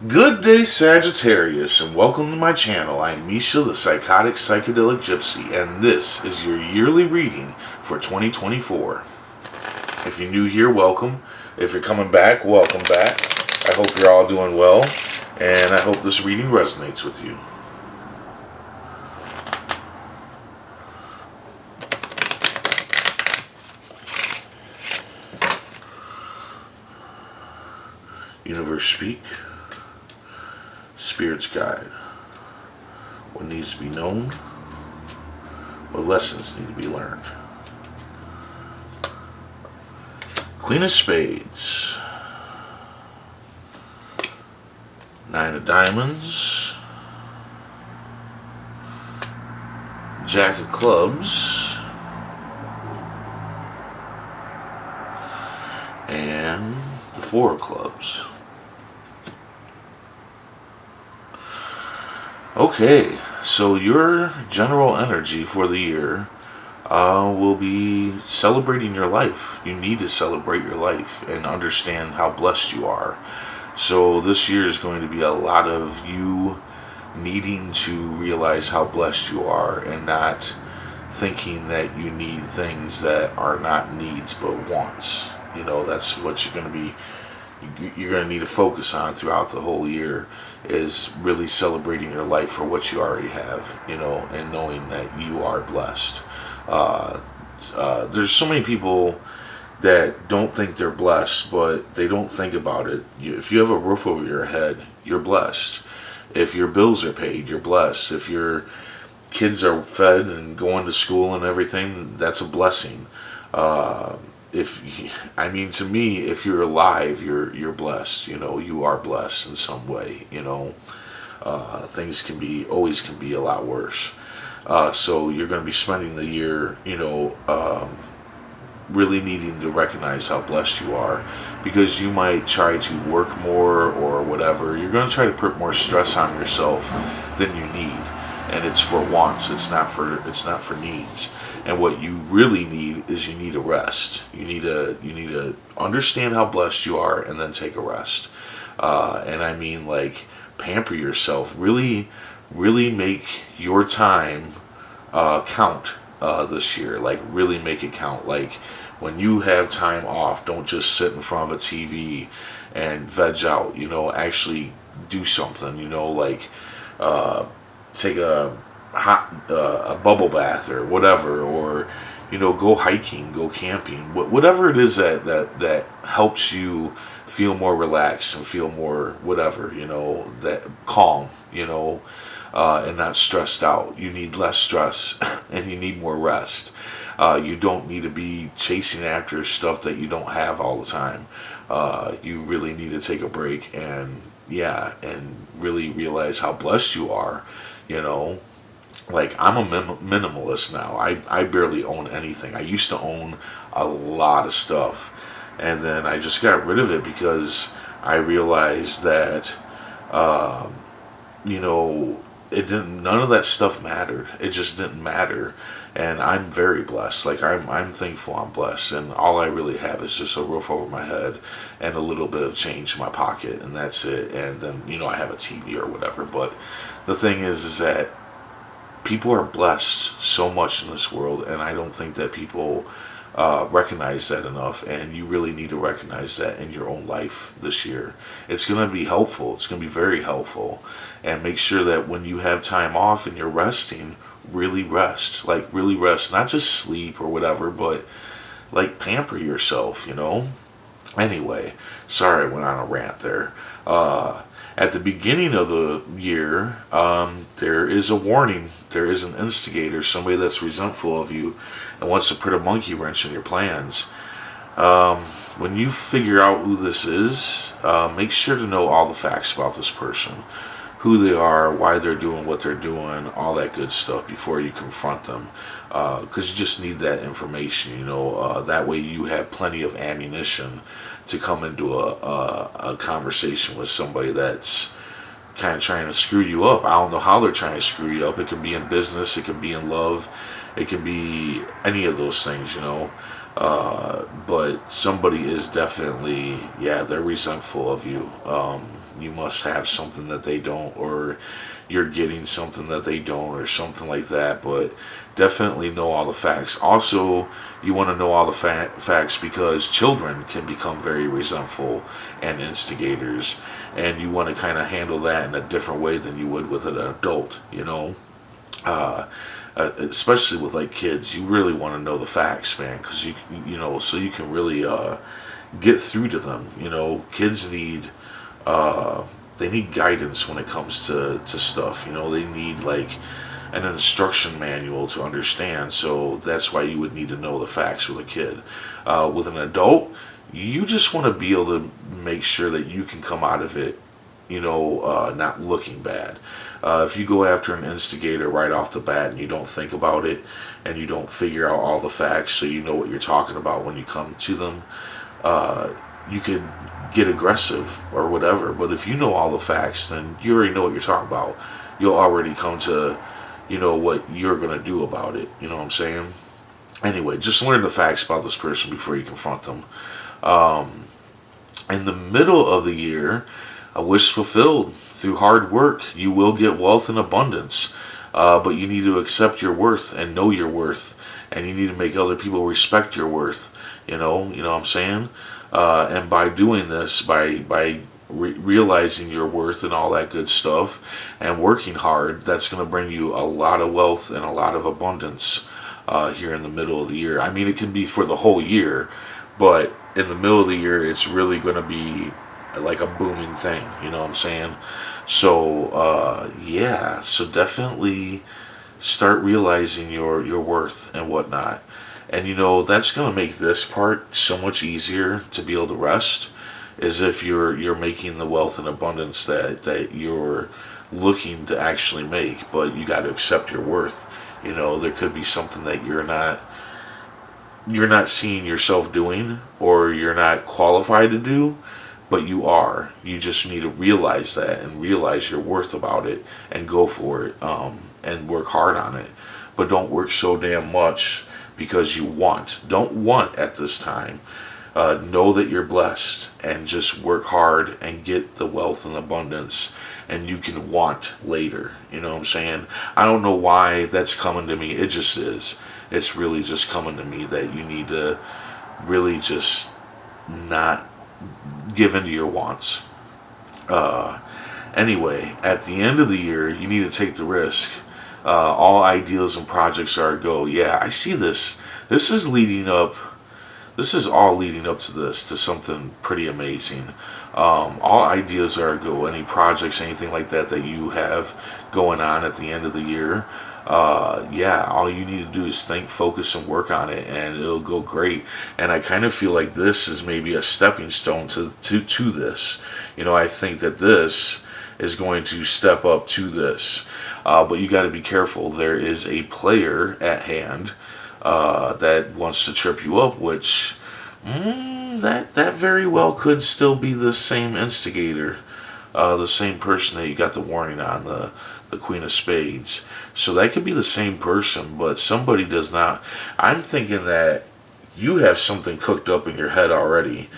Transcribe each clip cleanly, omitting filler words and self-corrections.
Good day, Sagittarius, and welcome to my channel. I'm Misha, the Psychotic Psychedelic Gypsy, and this is your yearly reading for 2024. If you're new here, welcome. If you're coming back, welcome back. I hope you're all doing well, and I hope this reading resonates with you. Universe speak. Spirit's guide. What needs to be known? What lessons need to be learned? Queen of Spades. Nine of Diamonds. Jack of Clubs. And the Four of Clubs. Okay, so your general energy for the year will be celebrating your life. You need to celebrate your life and understand how blessed you are. So this year is going to be a lot of you needing to realize how blessed you are and not thinking that you need things that are not needs but wants. You know, that's what you're going to need to focus on throughout the whole year, is really celebrating your life for what you already have, you know, and knowing that you are blessed. There's so many people that don't think they're blessed, but they don't think about it. If you have a roof over your head, you're blessed. If your bills are paid, you're blessed. If your kids are fed and going to school and everything, that's a blessing. To me, if you're alive, you're blessed. You know, you are blessed in some way. You know, things always can be a lot worse. So you're going to be spending the year, really needing to recognize how blessed you are, because you might try to work more or whatever. You're going to try to put more stress on yourself than you need, and it's for wants. It's not for needs. And what you really need is you need a rest. You need to understand how blessed you are and then take a rest. And I mean, like, pamper yourself. Really, really make your time count this year. Like, really make it count. Like, when you have time off, don't just sit in front of a TV and veg out. You know, actually do something. You know, like take a bubble bath or whatever, or go hiking, go camping, whatever it is that helps you feel more relaxed and feel more whatever, that calm, and not stressed out. You need less stress and you need more rest. You don't need to be chasing after stuff that you don't have all the time. You really need to take a break and really realize how blessed you are. Like, I'm a minimalist now. I barely own anything. I used to own a lot of stuff, and then I just got rid of it because I realized that, none of that stuff mattered. It just didn't matter, and I'm very blessed. Like, I'm thankful I'm blessed, and all I really have is just a roof over my head and a little bit of change in my pocket, and that's it. And then, I have a TV or whatever. But the thing is that people are blessed so much in this world, and I don't think that people recognize that enough, and you really need to recognize that in your own life this year. It's going to be helpful. It's going to be very helpful. And make sure that when you have time off and you're resting, really rest. Like, really rest. Not just sleep or whatever, but, like, pamper yourself, Anyway, sorry I went on a rant there. At the beginning of the year, there is a warning. There is an instigator, somebody that's resentful of you and wants to put a monkey wrench in your plans. When you figure out who this is, make sure to know all the facts about this person. Who they are, why they're doing what they're doing, all that good stuff before you confront them. Because you just need that information, that way you have plenty of ammunition to come into a conversation with somebody that's kind of trying to screw you up. I don't know how they're trying to screw you up. It can be in business, it can be in love, it can be any of those things, but somebody is definitely, yeah, they're resentful of you. You must have something that they don't, or you're getting something that they don't, or something like that. But definitely know all the facts. Also, you want to know all the facts because children can become very resentful and instigators, and you want to kind of handle that in a different way than you would with an adult, uh, especially with like kids. You really want to know the facts, man, because so you can really get through to them. Kids need they need guidance when it comes to stuff. They need like an instruction manual to understand. So that's why you would need to know the facts with a kid. With an adult, you just want to be able to make sure that you can come out of it, not looking bad. If you go after an instigator right off the bat and you don't think about it and you don't figure out all the facts so you know what you're talking about when you come to them, you could get aggressive or whatever. But if you know all the facts, then you already know what you're talking about. You'll already come to, what you're going to do about it. You know what I'm saying? Anyway, just learn the facts about this person before you confront them. In the middle of the year, a wish fulfilled. Through hard work, you will get wealth and abundance. But you need to accept your worth and know your worth. And you need to make other people respect your worth. You know what I'm saying? And by doing this, by realizing your worth and all that good stuff and working hard, that's going to bring you a lot of wealth and a lot of abundance here in the middle of the year. I mean, it can be for the whole year, but in the middle of the year, it's really going to be like a booming thing. You know what I'm saying? So, yeah. So definitely start realizing your worth and whatnot. And that's going to make this part so much easier to be able to rest, is if you're making the wealth and abundance that you're looking to actually make. But you got to accept your worth. There could be something that you're not seeing yourself doing, or you're not qualified to do, but you are. You just need to realize that and realize your worth about it and go for it, and work hard on it. But don't work so damn much because you want. Don't want at this time. Know that you're blessed and just work hard and get the wealth and abundance, and you can want later. You know what I'm saying? I don't know why that's coming to me. It just is. It's really just coming to me that you need to really just not give in to your wants. Anyway, at the end of the year, you need to take the risk. All ideas and projects are a go. Yeah, I see this. This is all leading up to something pretty amazing. All ideas are a go. Any projects, anything like that you have going on at the end of the year, yeah, all you need to do is think, focus, and work on it, and it'll go great. And I kind of feel like this is maybe a stepping stone to this. I think that this is going to step up to this. But you got to be careful. There is a player at hand that wants to trip you up, which that very well could still be the same instigator, the same person that you got the warning on, the Queen of Spades. So that could be the same person, but somebody does not. I'm thinking that you have something cooked up in your head already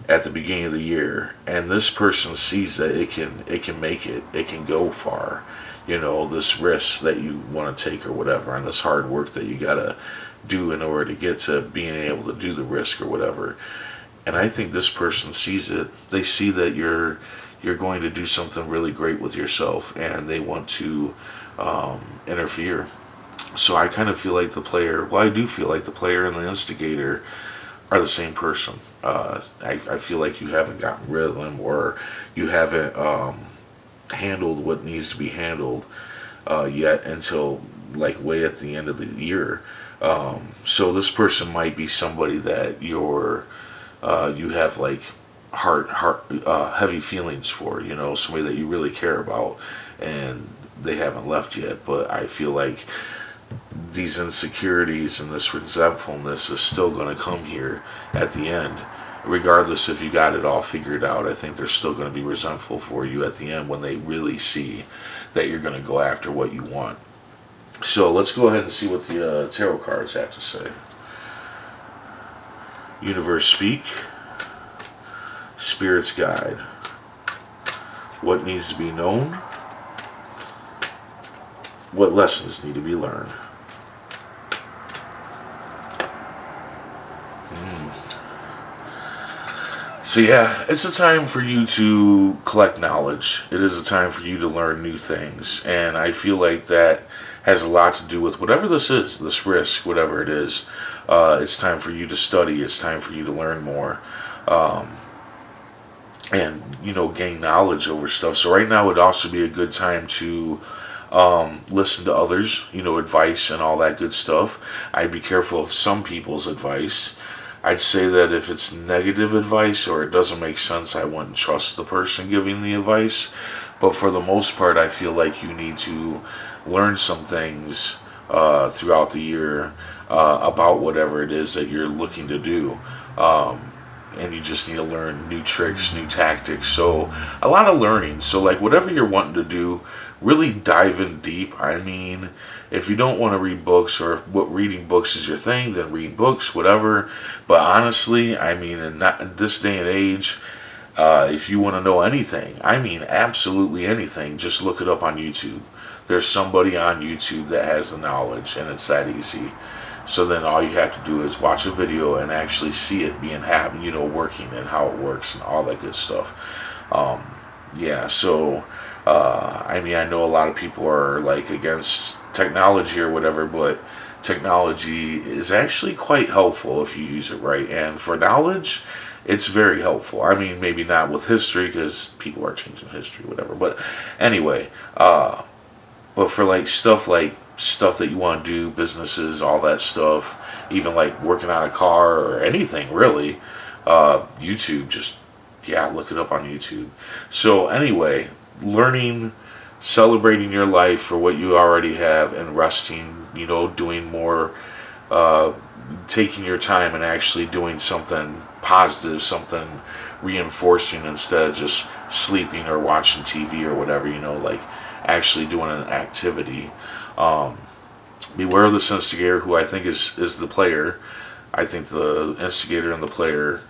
at the beginning of the year, and this person sees that it can make it. It can go far. This risk that you want to take or whatever, and this hard work that you gotta do in order to get to being able to do the risk or whatever. And I think this person sees it. They see that you're going to do something really great with yourself, and they want to interfere. So I kind of feel like I do feel like the player and the instigator are the same person. I feel like you haven't gotten rid of them, or you haven't handled what needs to be handled yet until like way at the end of the year. So this person might be somebody that you have like heavy feelings for, somebody that you really care about, and they haven't left yet. But I feel like these insecurities and this resentfulness is still going to come here at the end. Regardless if you got it all figured out, I think they're still going to be resentful for you at the end when they really see that you're going to go after what you want. So let's go ahead and see what the tarot cards have to say. Universe speak. Spirits guide. What needs to be known? What lessons need to be learned? So yeah, it's a time for you to collect knowledge. It is a time for you to learn new things. And I feel like that has a lot to do with whatever this is, this risk, whatever it is. It's time for you to study. It's time for you to learn more. And, gain knowledge over stuff. So right now would also be a good time to listen to others, advice and all that good stuff. I'd be careful of some people's advice. I'd say that if it's negative advice or it doesn't make sense, I wouldn't trust the person giving the advice. But for the most part, I feel like you need to learn some things throughout the year about whatever it is that you're looking to do. And you just need to learn new tricks, new tactics. So a lot of learning. So like whatever you're wanting to do, really dive in deep. I mean, if you don't want to read books, or if reading books is your thing, then read books, whatever. But honestly, I mean, in this day and age, if you want to know anything, I mean absolutely anything, just look it up on YouTube. There's somebody on YouTube that has the knowledge, and it's that easy. So then all you have to do is watch a video and actually see it being happened, working and how it works and all that good stuff. So I mean, I know a lot of people are like against technology or whatever, but technology is actually quite helpful if you use it right. And for knowledge, it's very helpful. I mean, maybe not with history because people are changing history, whatever. But anyway, but for like stuff that you want to do, businesses, all that stuff, even like working on a car or anything really, YouTube, just, look it up on YouTube. So anyway, learning, celebrating your life for what you already have, and resting, doing more, taking your time and actually doing something positive, something reinforcing instead of just sleeping or watching TV or whatever, like actually doing an activity. Beware of this instigator, who I think is the player. I think the instigator and the player,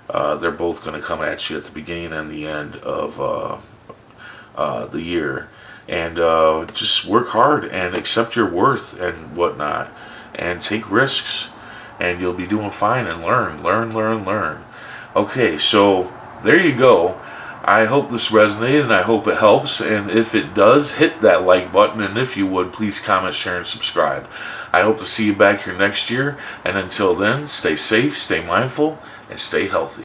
they're both going to come at you at the beginning and the end of the year. And just work hard and accept your worth and whatnot, and take risks, and you'll be doing fine. And learn. Okay, so there you go. I hope this resonated, and I hope it helps. And if it does, hit that like button. And if you would, please comment, share, and subscribe. I hope to see you back here next year. And until then, stay safe, stay mindful, and stay healthy.